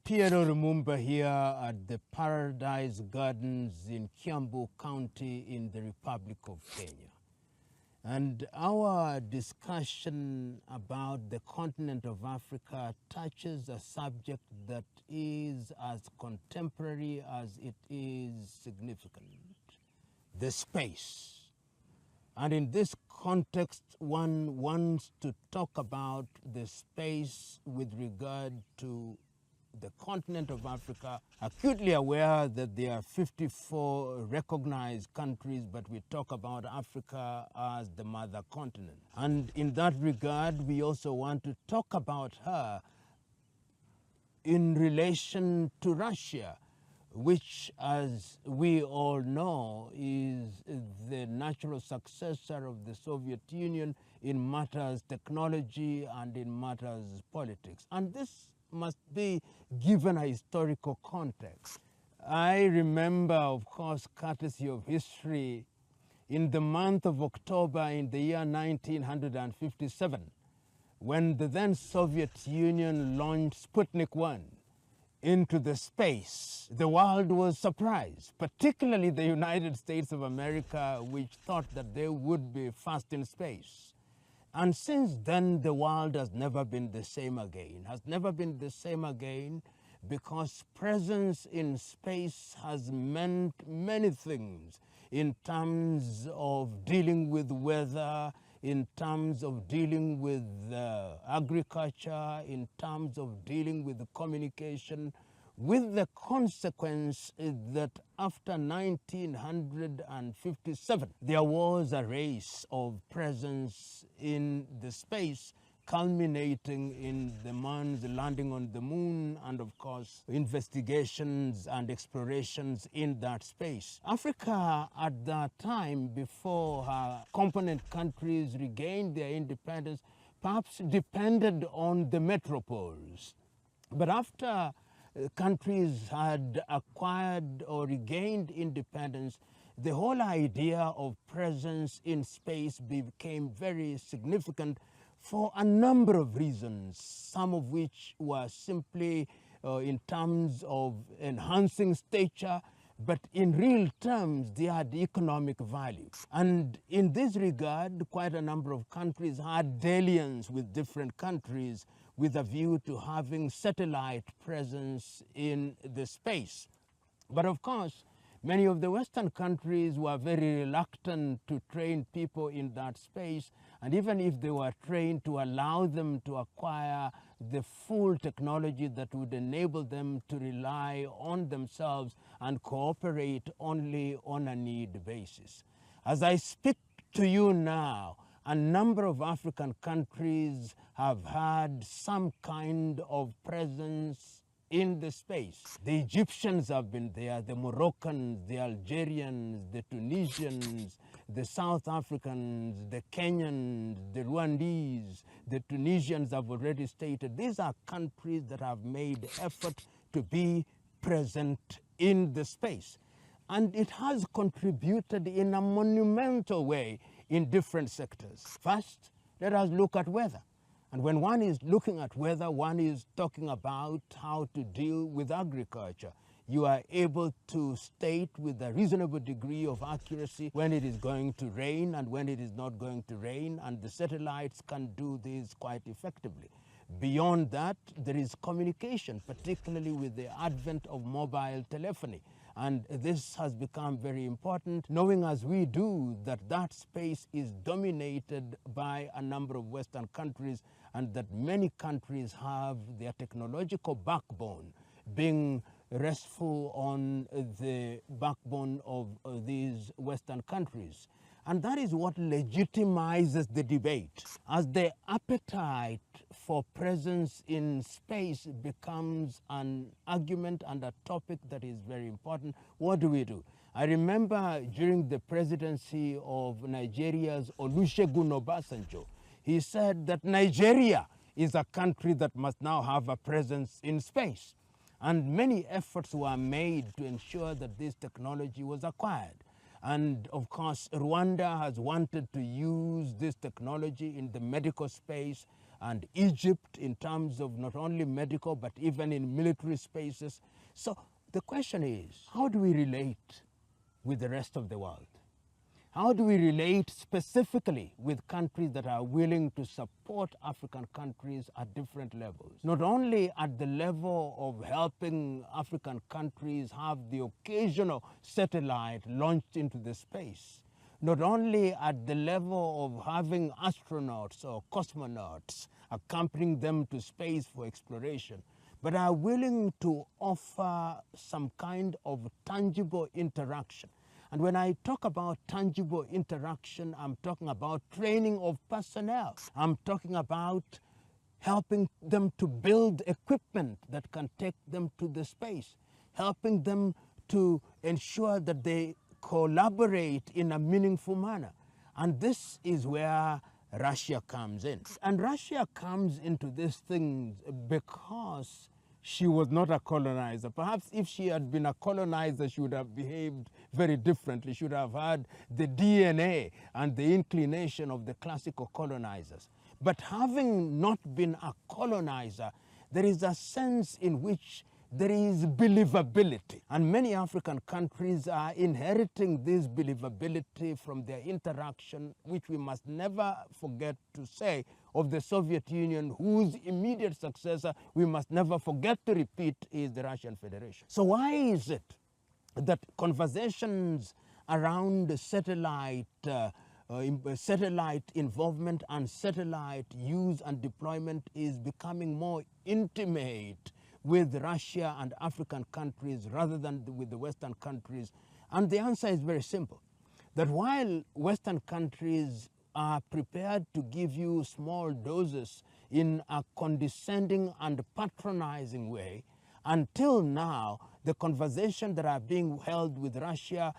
Piero Lumumba here at the Paradise Gardens in Kiambu County in the Republic of Kenya. And our discussion about the continent of Africa touches a subject that is as contemporary as it is significant: the space. And in this context, one wants to talk about the space with regard to the continent of Africa, acutely aware that there are 54 recognized countries, but we talk about Africa as the mother continent. And in that regard, we also want to talk about her in relation to Russia, which, as we all know, is the natural successor of the Soviet Union in matters technology and in matters politics. And this must be given a historical context. I remember, of course, courtesy of history, in the month of October in the year 1957, when the then Soviet Union launched Sputnik 1 into the space, the world was surprised, particularly the United States of America, which thought that they would be first in space. And since then, the world has never been the same again, because presence in space has meant many things in terms of dealing with weather, in terms of dealing with agriculture, in terms of dealing with communication, with the consequence that after 1957, there was a race of presence in the space, culminating in the man's landing on the moon and, of course, investigations and explorations in that space. Africa at that time, before her component countries regained their independence, perhaps depended on the metropoles. But after countries had acquired or regained independence, the whole idea of presence in space became very significant for a number of reasons, some of which were simply in terms of enhancing stature, but in real terms, they had economic value. And in this regard, quite a number of countries had dalliance with different countries with a view to having satellite presence in the space. But of course, many of the Western countries were very reluctant to train people in that space, and even if they were trained, to allow them to acquire the full technology that would enable them to rely on themselves and cooperate only on a need basis. As I speak to you now, a number of African countries have had some kind of presence in the space. The Egyptians have been there, the Moroccans, the Algerians, the Tunisians, the South Africans, the Kenyans, the Rwandese, the Tunisians have already stated. These are countries that have made effort to be present in the space. And it has contributed in a monumental way in different sectors. First, let us look at weather. And when one is looking at weather, one is talking about how to deal with agriculture. You are able to state with a reasonable degree of accuracy when it is going to rain and when it is not going to rain, and the satellites can do this quite effectively. Beyond that, there is communication, particularly with the advent of mobile telephony. And this has become very important, knowing as we do that that space is dominated by a number of Western countries, and that many countries have their technological backbone being restful on the backbone of these Western countries. And that is what legitimizes the debate. As the appetite for presence in space becomes an argument and a topic that is very important, what do? I remember during the presidency of Nigeria's Olusegun Obasanjo, he said that Nigeria is a country that must now have a presence in space. And many efforts were made to ensure that this technology was acquired. And of course, Rwanda has wanted to use this technology in the medical space, and Egypt in terms of not only medical but even in military spaces. So the question is, how do we relate with the rest of the world? How do we relate specifically with countries that are willing to support African countries at different levels? Not only at the level of helping African countries have the occasional satellite launched into the space, not only at the level of having astronauts or cosmonauts accompanying them to space for exploration, but are willing to offer some kind of tangible interaction. And when I talk about tangible interaction, I'm talking about training of personnel. I'm talking about helping them to build equipment that can take them to the space, helping them to ensure that they collaborate in a meaningful manner. And this is where Russia comes in. And Russia comes into this thing because she was not a colonizer. Perhaps if she had been a colonizer, she would have behaved very differently. She would have had the DNA and the inclination of the classical colonizers. But having not been a colonizer, there is a sense in which there is believability. And many African countries are inheriting this believability from their interaction, which we must never forget to say, of the Soviet Union, whose immediate successor we must never forget to repeat is the Russian Federation. So why is it that conversations around satellite involvement and satellite use and deployment is becoming more intimate with Russia and African countries rather than with the Western countries? And the answer is very simple, that while Western countries are prepared to give you small doses in a condescending and patronizing way, until now, the conversations that are being held with Russia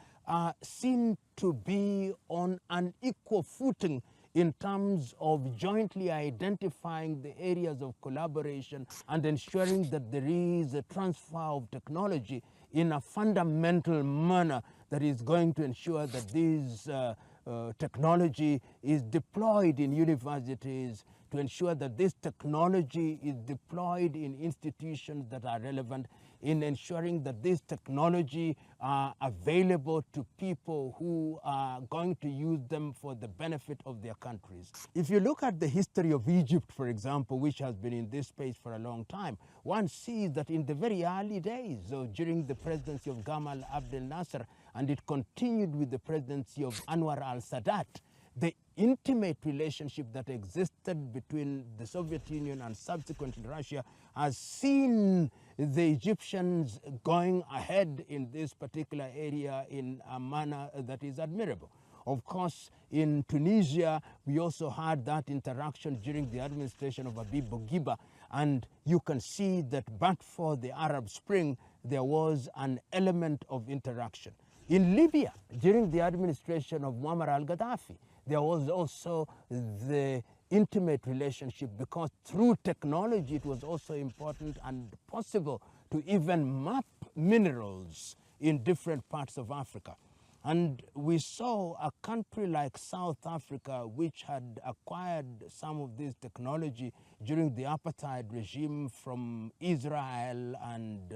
seem to be on an equal footing in terms of jointly identifying the areas of collaboration and ensuring that there is a transfer of technology in a fundamental manner that is going to ensure that this technology is deployed in universities, to ensure that this technology is deployed in institutions that are relevant, in ensuring that this technology are available to people who are going to use them for the benefit of their countries. If you look at the history of Egypt, for example, which has been in this space for a long time, one sees that in the very early days, so during the presidency of Gamal Abdel Nasser, and it continued with the presidency of Anwar al-Sadat, the intimate relationship that existed between the Soviet Union and subsequently Russia has seen the Egyptians going ahead in this particular area in a manner that is admirable. Of course, in Tunisia, we also had that interaction during the administration of Habib Bourguiba, and you can see that but for the Arab Spring, there was an element of interaction. In Libya, during the administration of Muammar al-Gaddafi, there was also the intimate relationship, because through technology it was also important and possible to even map minerals in different parts of Africa. And we saw a country like South Africa, which had acquired some of this technology during the apartheid regime from Israel and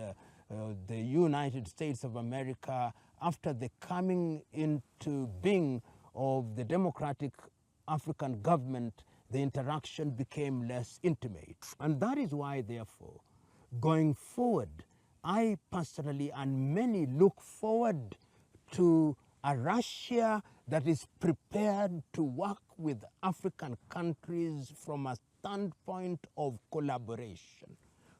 the United States of America. After the coming into being of the democratic African government, the interaction became less intimate. And that is why, therefore, going forward, I personally and many look forward to a Russia that is prepared to work with African countries from a standpoint of collaboration,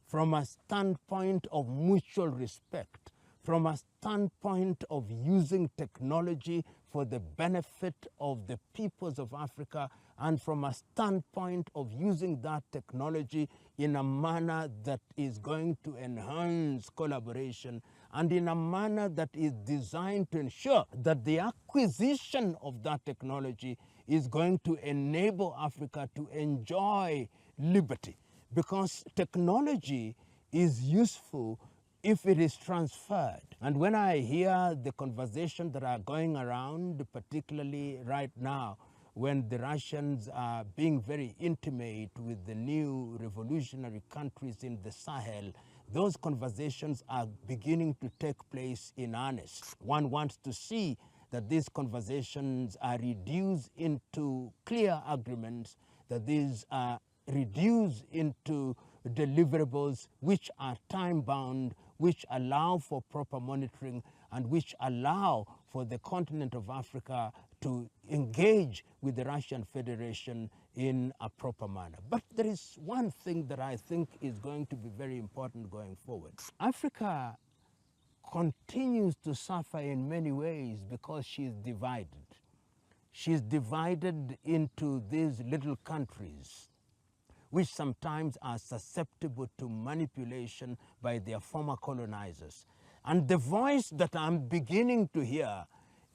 from a standpoint of mutual respect, from a standpoint of using technology for the benefit of the peoples of Africa, and from a standpoint of using that technology in a manner that is going to enhance collaboration, and in a manner that is designed to ensure that the acquisition of that technology is going to enable Africa to enjoy liberty. Because technology is useful if it is transferred. And when I hear the conversations that are going around, particularly right now, when the Russians are being very intimate with the new revolutionary countries in the Sahel, those conversations are beginning to take place in earnest. One wants to see that these conversations are reduced into clear agreements, that these are reduced into deliverables which are time-bound, which allow for proper monitoring, and which allow for the continent of Africa to engage with the Russian Federation in a proper manner. But there is one thing that I think is going to be very important going forward. Africa continues to suffer in many ways because she is divided. She is divided into these little countries, which sometimes are susceptible to manipulation by their former colonizers. And the voice that I'm beginning to hear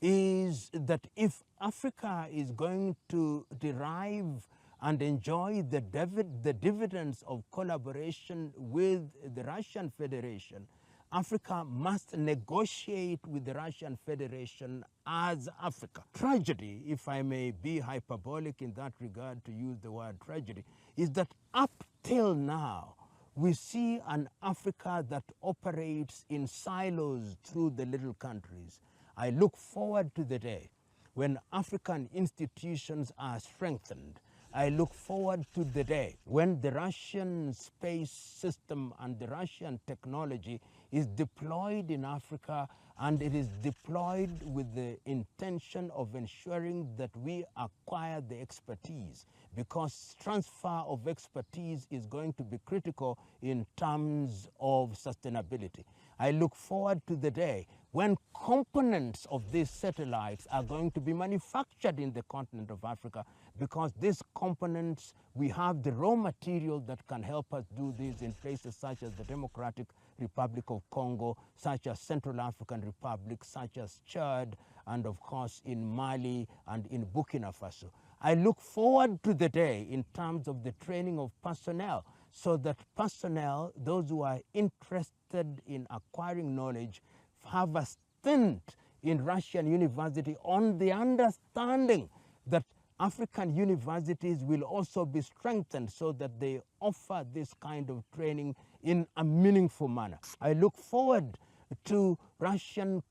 is that if Africa is going to derive and enjoy the dividends of collaboration with the Russian Federation, Africa must negotiate with the Russian Federation as Africa. Tragedy, if I may be hyperbolic in that regard to use the word tragedy, is that up till now, we see an Africa that operates in silos through the little countries. I look forward to the day when African institutions are strengthened. I look forward to the day when the Russian space system and the Russian technology is deployed in Africa, and it is deployed with the intention of ensuring that we acquire the expertise, because transfer of expertise is going to be critical in terms of sustainability. I look forward to the day when components of these satellites are going to be manufactured in the continent of Africa, because these components, we have the raw material that can help us do this in places such as the Democratic Republic of Congo, such as Central African Republic, such as Chad, and of course in Mali and in Burkina Faso. I look forward to the day in terms of the training of personnel, so that personnel, those who are interested in acquiring knowledge, have a stint in Russian university on the understanding that African universities will also be strengthened so that they offer this kind of training in a meaningful manner. I look forward to Russian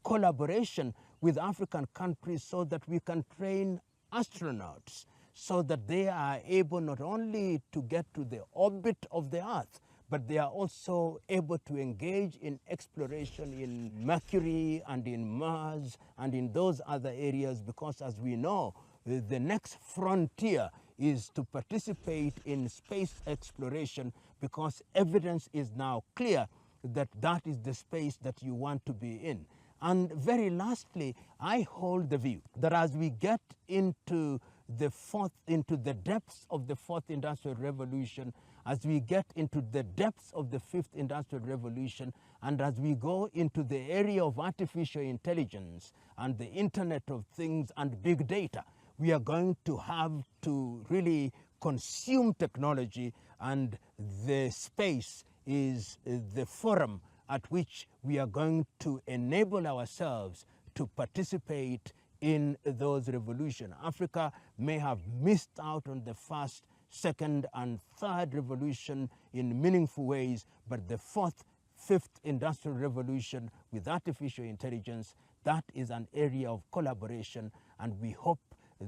collaboration with African countries so that we can train astronauts, so that they are able not only to get to the orbit of the Earth, but they are also able to engage in exploration in Mercury and in Mars and in those other areas, because as we know, the next frontier is to participate in space exploration, because evidence is now clear that that is the space that you want to be in. And very lastly, I hold the view that as we get into the depths of the fourth industrial revolution, as we get into the depths of the fifth industrial revolution, and as we go into the area of artificial intelligence and the Internet of Things and big data, we are going to have to really consume technology, and the space is the forum at which we are going to enable ourselves to participate in those revolutions. Africa may have missed out on the first, second, and third revolution in meaningful ways, but the fourth, fifth industrial revolution with artificial intelligence, that is an area of collaboration, and we hope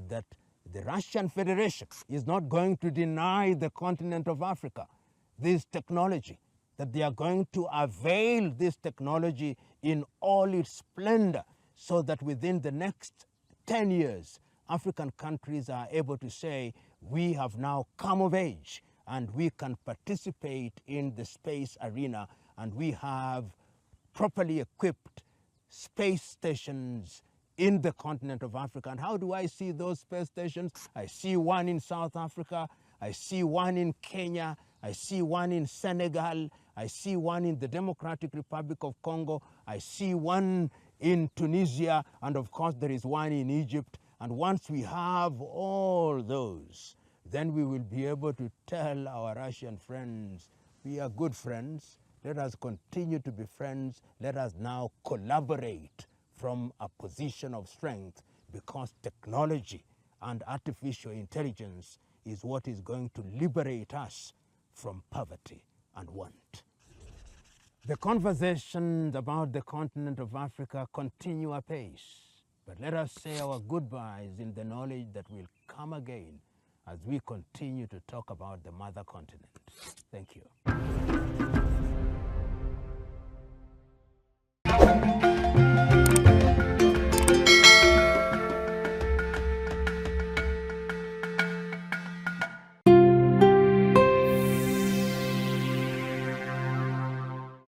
that the Russian Federation is not going to deny the continent of Africa this technology, that they are going to avail this technology in all its splendor, so that within the next 10 years, African countries are able to say, we have now come of age and we can participate in the space arena, and we have properly equipped space stations in the continent of Africa. And how do I see those space stations? I see one in South Africa, I see one in Kenya, I see one in Senegal, I see one in the Democratic Republic of Congo, I see one in Tunisia, and of course there is one in Egypt. And once we have all those, then we will be able to tell our Russian friends, we are good friends, let us continue to be friends, let us now collaborate from a position of strength, because technology and artificial intelligence is what is going to liberate us from poverty and want. The conversations about the continent of Africa continue apace, but let us say our goodbyes in the knowledge that we'll come again as we continue to talk about the mother continent. Thank you.